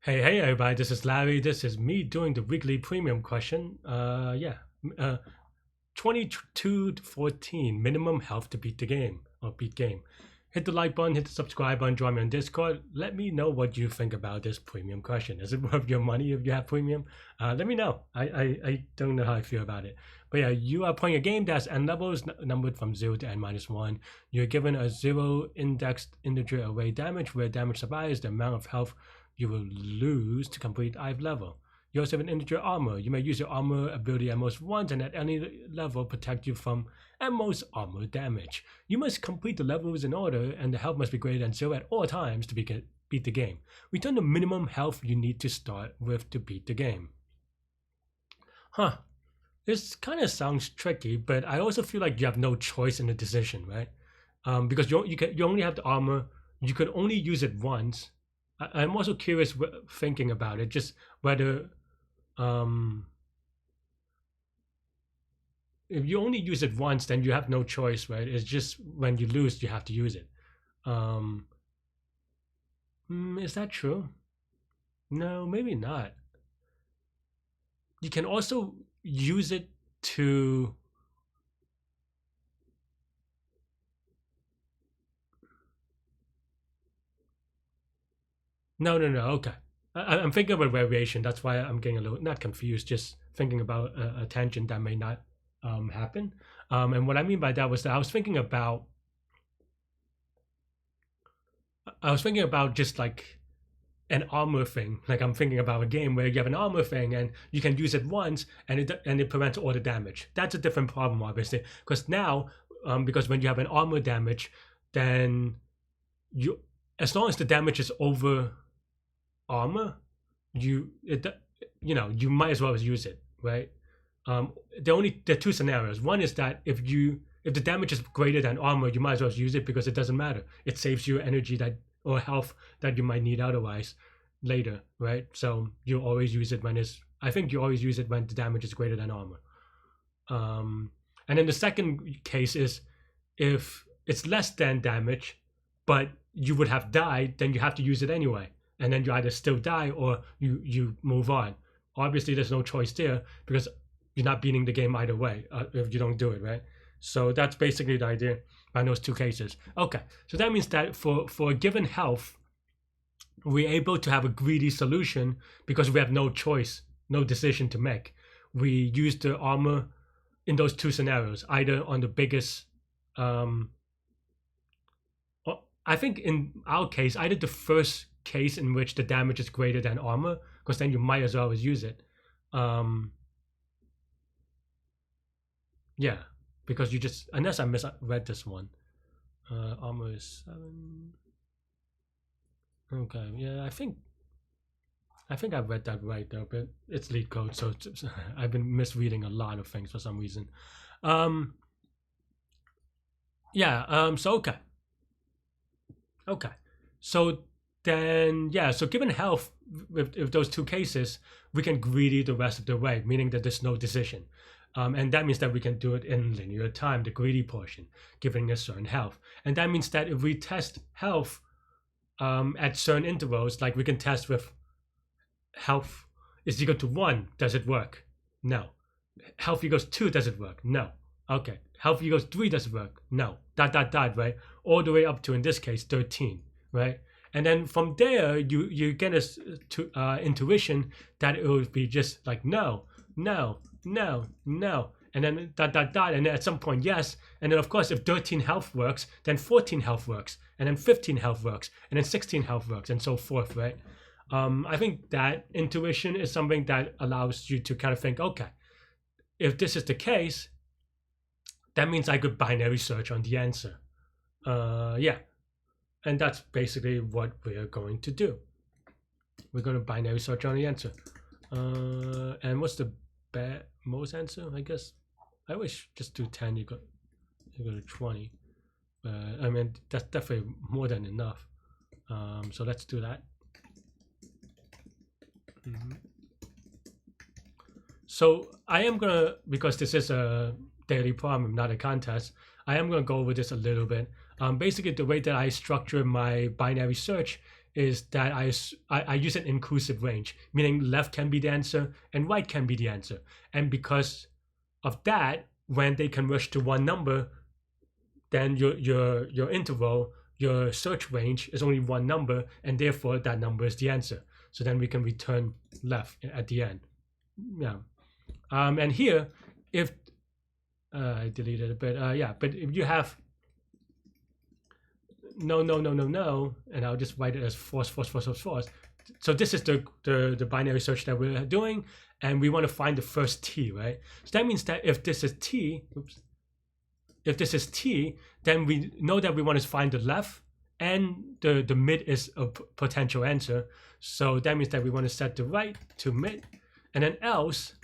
Hey everybody, this is Larry. This is me doing the weekly premium question. Uh 22 to 14 minimum health to beat the game or beat game. Hit the like button, hit the subscribe button, join me on Discord. Let me know what you think about this premium question. Is it worth your money if you have premium? Let me know. I don't know how I feel about it. But yeah, you are playing a game that's n levels numbered from 0 to n-1. You're given a 0 indexed integer array damage where damage survives the amount of health you will lose to complete either level. You also have an integer armor. You may use your armor ability at most once and at any level protect you from at most armor damage. You must complete the levels in order and the health must be greater than 0 at all times to beat the game. Return the minimum health you need to start with to beat the game. Huh. This kind of sounds tricky, but I also feel like you have no choice in the decision, right? Because you only have the armor. You can only use it once. I'm also curious thinking about it, just whether if you only use it once, then you have no choice, right? It's just when you lose, you have to use it. Is that true? No, maybe not. You can also use it to no. Okay, I'm thinking about variation. That's why I'm getting a little not confused. Just thinking about a tangent that may not happen. And what I mean by that was that I was thinking about just like an armor thing. Like I'm thinking about a game where you have an armor thing and you can use it once and it prevents all the damage. That's a different problem, obviously, because now because when you have an armor damage, then you as long as the damage is over armor, you might as well use it, right? There are two scenarios. One is that if the damage is greater than armor, you might as well use it because it doesn't matter. It saves you energy that or health that you might need otherwise later, right? So you always use it when I think you always use it when the damage is greater than armor. And then the second case is if it's less than damage, but you would have died, then you have to use it anyway. And then you either still die or you move on. Obviously, there's no choice there because you're not beating the game either way if you don't do it, right? So that's basically the idea behind those two cases. Okay, so that means that for a given health, we're able to have a greedy solution because we have no choice, no decision to make. We use the armor in those two scenarios, either on the biggest I think in our case, either the first case in which the damage is greater than armor, because then you might as well use it. Yeah, because you just unless I misread this one. Armor is 7. Okay, yeah, I think I've read that right though, but it's Leetcode, so I've been misreading a lot of things for some reason. So okay, so then yeah, so given health with those two cases, we can greedy the rest of the way, meaning that there's no decision. And that means that we can do it in linear time, the greedy portion, giving a certain health. And that means that if we test health at certain intervals, like we can test with health is equal to 1, does it work? No. Health equals 2, does it work? No. Okay. Health equals 3, does it work? No. Dot, right? All the way up to, in this case, 13, right? And then from there, you get a intuition that it would be just like no, and then dot, and then at some point yes, and then of course if 13 health works, then 14 health works, and then 15 health works, and then 16 health works, and so forth, right? I think that intuition is something that allows you to kind of think, okay, if this is the case, that means I could binary search on the answer. Yeah. And that's basically what we're going to do. We're going to binary search on the answer. And what's the most answer? I guess I wish just do 10, you go to 20. I mean, that's definitely more than enough. So let's do that. So I am going to, because this is a daily problem, not a contest, I am going to go over this a little bit. Basically, the way that I structure my binary search is that I use an inclusive range, meaning left can be the answer and right can be the answer. And because of that, when they converge to one number, then your interval, your search range is only one number, and therefore that number is the answer. So then we can return left at the end. Yeah. And here, if I deleted a bit, yeah, but if you have no, and I'll just write it as false. So this is the binary search that we're doing, and we want to find the first t, right? So that means that if this is t, if this is t, then we know that we want to find the left, and the mid is a potential answer. So that means that we want to set the right to mid, and then else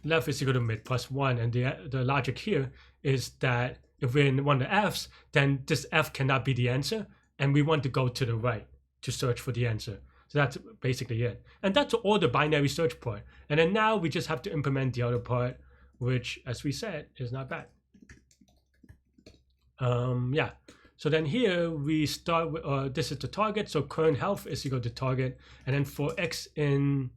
left is equal to mid plus 1. And the logic here is that if we're in one of the f's, then this f cannot be the answer, and we want to go to the right to search for the answer. So that's basically it. And that's all the binary search part. And then now we just have to implement the other part, which, as we said, is not bad. Yeah. So then here we start with, this is the target. So current health is equal to target. And then for x in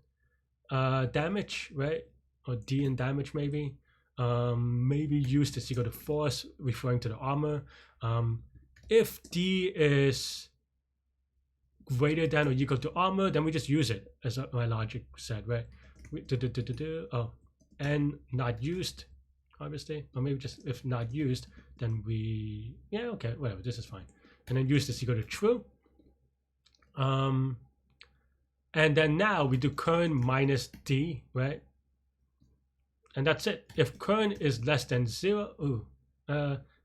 damage, right? Or d in damage maybe. Maybe used is equal to force, referring to the armor. If d is greater than or equal to armor, then we just use it, as my logic said, right? Oh, and not used, obviously, or maybe just if not used, then we, yeah, okay, whatever, this is fine. And then used is equal to true. And then now we do current minus d, right? And that's it. If current is less than 0,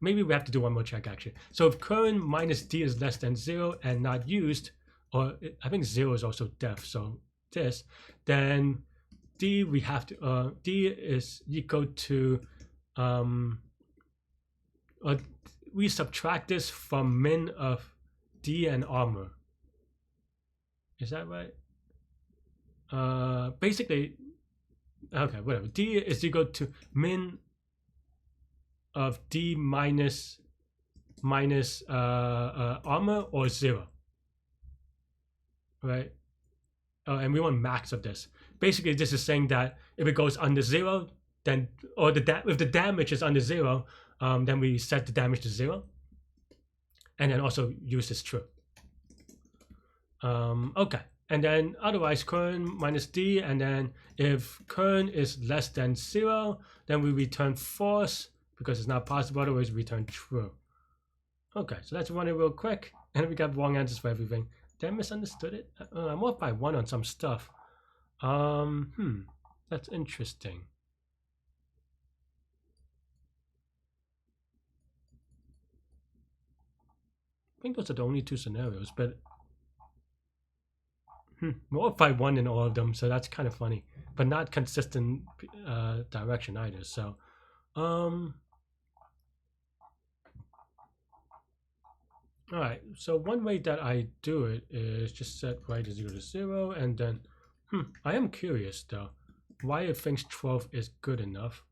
maybe we have to do one more check actually. So if current minus d is less than 0 and not used, or I think 0 is also def, so this, then d we have to d is equal to we subtract this from min of d and armor. Is that right? Basically, okay, whatever. D is equal to min of d minus armor or 0, right? Oh, and we want max of this. Basically, this is saying that if it goes under 0, then, or if the damage is under 0, then we set the damage to 0, and then also use this true. Okay. And then otherwise current minus d, and then if current is less than 0, then we return false because it's not possible, otherwise we return true. Okay, so let's run it real quick, and we got wrong answers for everything. Did I misunderstood it? I'm off by 1 on some stuff. That's interesting. I think those are the only 2 scenarios, but we're off by 1 in all of them, so that's kind of funny, but not consistent direction either. So, all right. So one way that I do it is just set right is equal to 0, and then, I am curious though, why it thinks 12 is good enough.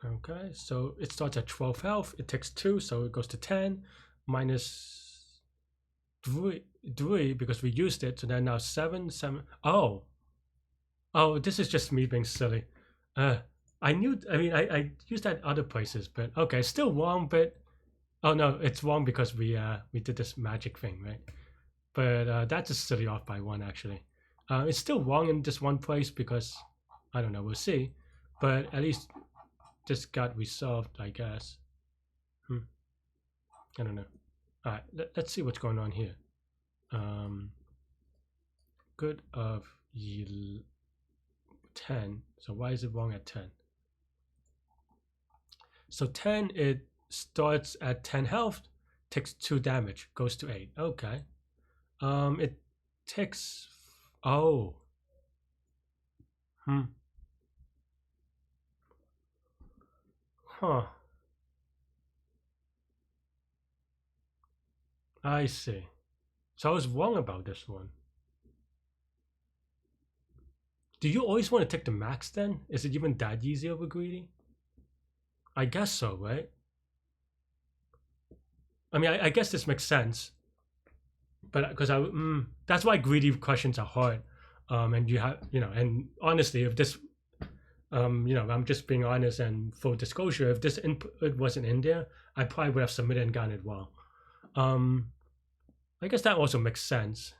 Okay, so it starts at 12 health, it takes 2, so it goes to 10, minus 3 because we used it, so then now 7. Oh, this is just me being silly. I used that other places, but okay, it's still wrong, but, oh no, it's wrong because we did this magic thing, right? But that's just silly off by 1 actually. It's still wrong in this one place because, I don't know, we'll see, but at least this got resolved, I guess. I don't know. All right, let's see what's going on here. Good of 10. So why is it wrong at 10? So 10, it starts at 10 health, takes 2 damage, goes to 8. Okay. It takes, oh. Huh. I see. So I was wrong about this one. Do you always want to take the max then? Is it even that easy over greedy? I guess so, right? I mean, I guess this makes sense, but because that's why greedy questions are hard. And you have, and honestly, if this, I'm just being honest and full disclosure, if this input wasn't in there, I probably would have submitted and gotten it well. I guess that also makes sense.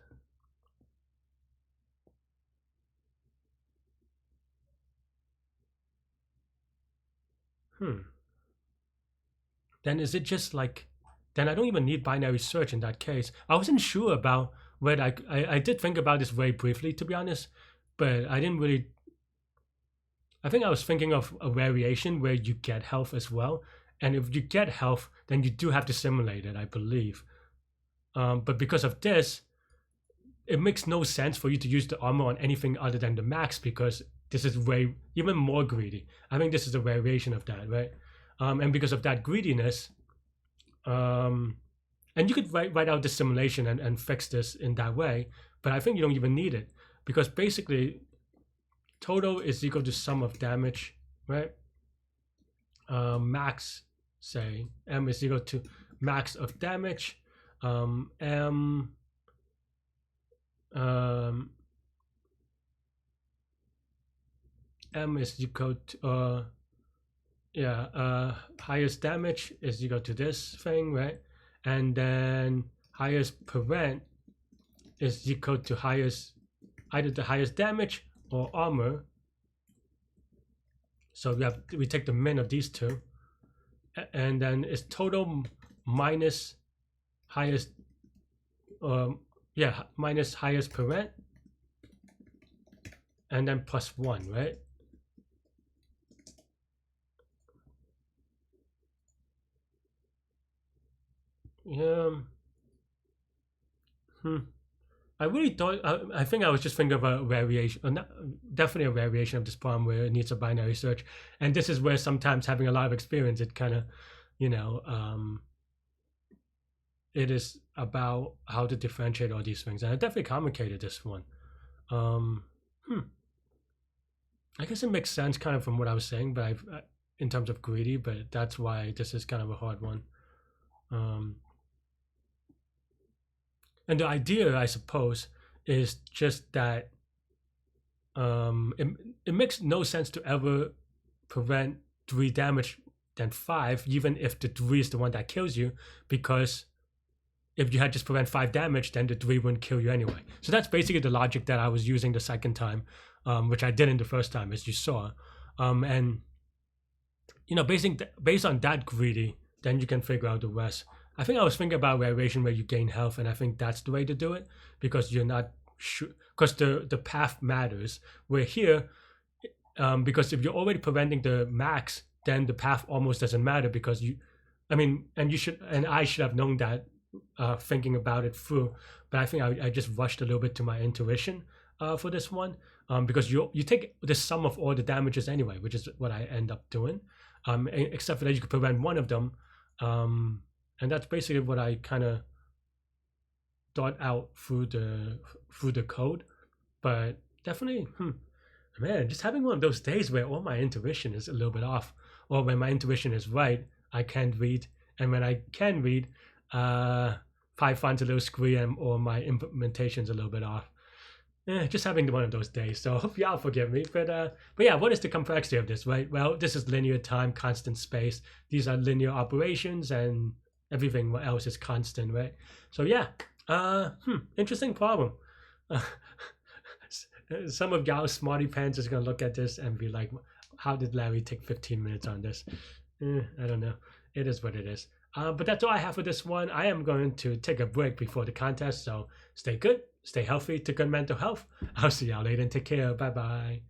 Then is it just like, then I don't even need binary search in that case. I wasn't sure about whether I did think about this very briefly, to be honest, but I didn't really. I think I was thinking of a variation where you get health as well. And if you get health, then you do have to simulate it, I believe. But because of this, it makes no sense for you to use the armor on anything other than the max, because this is way even more greedy. I think this is a variation of that, right? And because of that greediness, and you could write out the simulation and fix this in that way, but I think you don't even need it, because basically total is equal to sum of damage, right? Max, say m is equal to max of damage, m is equal to highest damage is equal to this thing, right? And then highest prevent is equal to highest, either the highest damage or armor. So we take the min of these two, and then it's total minus highest, minus highest prevent, and then plus 1, right? Yeah. I really thought, I think I was just thinking of a variation, definitely a variation of this problem where it needs a binary search. And this is where sometimes having a lot of experience, it kind of, it is about how to differentiate all these things. And I definitely complicated this one. I guess it makes sense kind of from what I was saying, but in terms of greedy, but that's why this is kind of a hard one. And the idea, I suppose, is just that it makes no sense to ever prevent 3 damage than 5, even if the 3 is the one that kills you, because if you had just prevent 5 damage, then the 3 wouldn't kill you anyway. So that's basically the logic that I was using the second time, which I didn't the first time, as you saw. And based on that greedy, then you can figure out the rest. I think I was thinking about a variation where you gain health, and I think that's the way to do it, because you're not sure, because the path matters. Where here, because if you're already preventing the max, then the path almost doesn't matter, because I should have known that, thinking about it through, but I think I just rushed a little bit to my intuition for this one, because you take the sum of all the damages anyway, which is what I end up doing, except for that you could prevent one of them. And that's basically what I kind of thought out through the code. But definitely, man, just having one of those days where all my intuition is a little bit off, or when my intuition is right, I can't read, and when I can read, Python's a little squeaky, or my implementation's a little bit off. Just having one of those days. So hope y'all forgive me. But yeah, what is the complexity of this, right? Well, this is linear time, constant space. These are linear operations, and everything else is constant, right? So yeah, interesting problem. Some of y'all smarty pants is gonna look at this and be like, how did Larry take 15 minutes on this? I don't know. It is what it is. But that's all I have for this one. I am going to take a break before the contest, so stay good, stay healthy, to good mental health. I'll see y'all later and take care. Bye bye.